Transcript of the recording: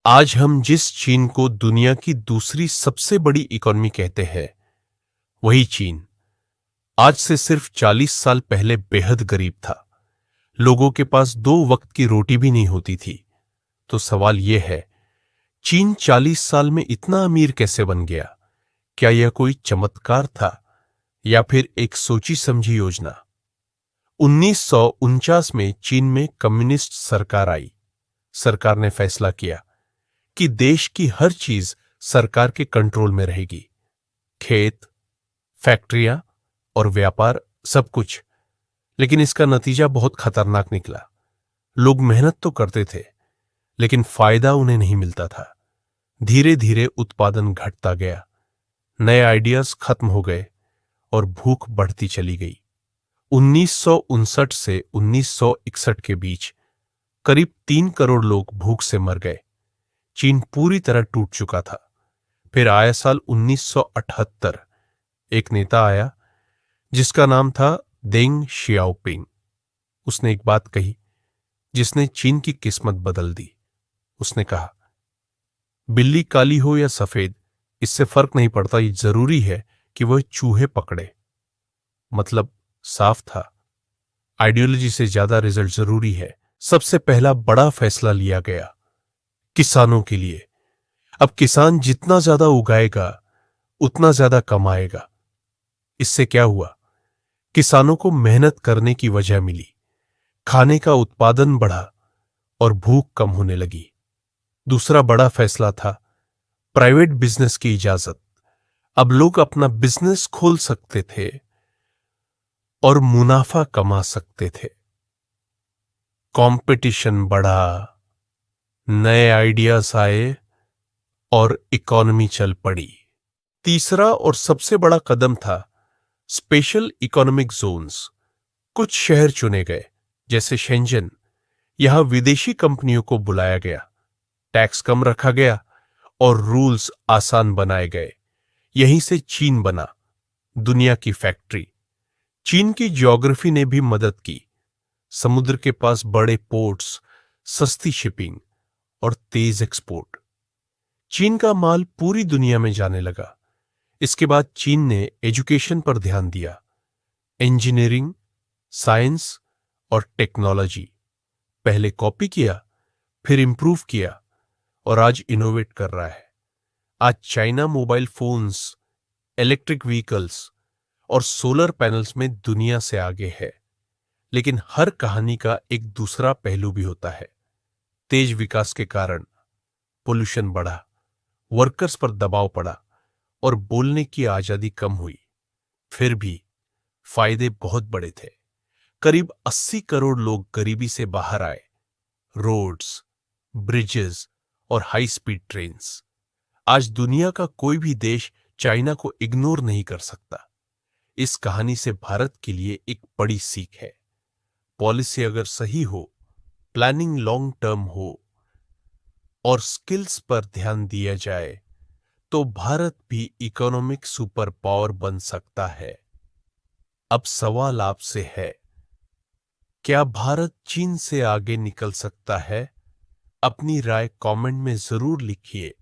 आज हम जिस चीन को दुनिया की दूसरी सबसे बड़ी इकोनॉमी कहते हैं, वही चीन आज से सिर्फ 40 साल पहले बेहद गरीब था। लोगों के पास 2 वक्त की रोटी भी नहीं होती थी। तो सवाल यह है, चीन 40 साल में इतना अमीर कैसे बन गया? क्या यह कोई चमत्कार था या फिर एक सोची समझी योजना? 1949 में चीन में कम्युनिस्ट सरकार आई। सरकार ने फैसला किया कि देश की हर चीज सरकार के कंट्रोल में रहेगी। खेत, फैक्ट्रियां और व्यापार, सब कुछ। लेकिन इसका नतीजा बहुत खतरनाक निकला। लोग मेहनत तो करते थे, लेकिन फायदा उन्हें नहीं मिलता था। धीरे धीरे उत्पादन घटता गया, नए आइडियाज खत्म हो गए और भूख बढ़ती चली गई। 1959 से 1961 के बीच करीब 3 करोड़ लोग भूख से मर गए। चीन पूरी तरह टूट चुका था। फिर आया साल 1978। एक नेता आया जिसका नाम था देंग शियाओपिंग। उसने एक बात कही जिसने चीन की किस्मत बदल दी। उसने कहा, बिल्ली काली हो या सफेद, इससे फर्क नहीं पड़ता, ये जरूरी है कि वह चूहे पकड़े। मतलब साफ था, आइडियोलॉजी से ज्यादा रिजल्ट जरूरी है। सबसे पहला बड़ा फैसला लिया गया किसानों के लिए। अब किसान जितना ज्यादा उगाएगा उतना ज्यादा कमाएगा। इससे क्या हुआ? किसानों को मेहनत करने की वजह मिली, खाने का उत्पादन बढ़ा और भूख कम होने लगी। दूसरा बड़ा फैसला था प्राइवेट बिजनेस की इजाजत। अब लोग अपना बिजनेस खोल सकते थे और मुनाफा कमा सकते थे। कंपटीशन बढ़ा, नए आइडियाज आए और इकोनॉमी चल पड़ी। तीसरा और सबसे बड़ा कदम था स्पेशल इकोनॉमिक जोन्स। कुछ शहर चुने गए, जैसे शेंजन। यहां विदेशी कंपनियों को बुलाया गया, टैक्स कम रखा गया और रूल्स आसान बनाए गए। यहीं से चीन बना, दुनिया की फैक्ट्री। चीन की ज्योग्राफी ने भी मदद की। समुद्र के पास बड़े पोर्ट्स, सस्ती शिपिंग और तेज एक्सपोर्ट। चीन का माल पूरी दुनिया में जाने लगा। इसके बाद चीन ने एजुकेशन पर ध्यान दिया। इंजीनियरिंग, साइंस और टेक्नोलॉजी। पहले कॉपी किया, फिर इंप्रूव किया और आज इनोवेट कर रहा है। आज China mobile phones, electric vehicles और सोलर पैनल्स में दुनिया से आगे है। लेकिन हर कहानी का एक दूसरा पहलू भी होता है। तेज विकास के कारण पोल्यूशन बढ़ा, वर्कर्स पर दबाव पड़ा और बोलने की आजादी कम हुई। फिर भी फायदे बहुत बड़े थे। करीब 80 करोड़ लोग गरीबी से बाहर आए। रोड्स, ब्रिजेस और हाई स्पीड ट्रेन्स। आज दुनिया का कोई भी देश चाइना को इग्नोर नहीं कर सकता। इस कहानी से भारत के लिए एक बड़ी सीख है। पॉलिसी अगर सही हो, प्लानिंग लॉन्ग टर्म हो और स्किल्स पर ध्यान दिया जाए, तो भारत भी इकोनॉमिक सुपर पावर बन सकता है। अब सवाल आपसे है, क्या भारत चीन से आगे निकल सकता है? अपनी राय कमेंट में जरूर लिखिए।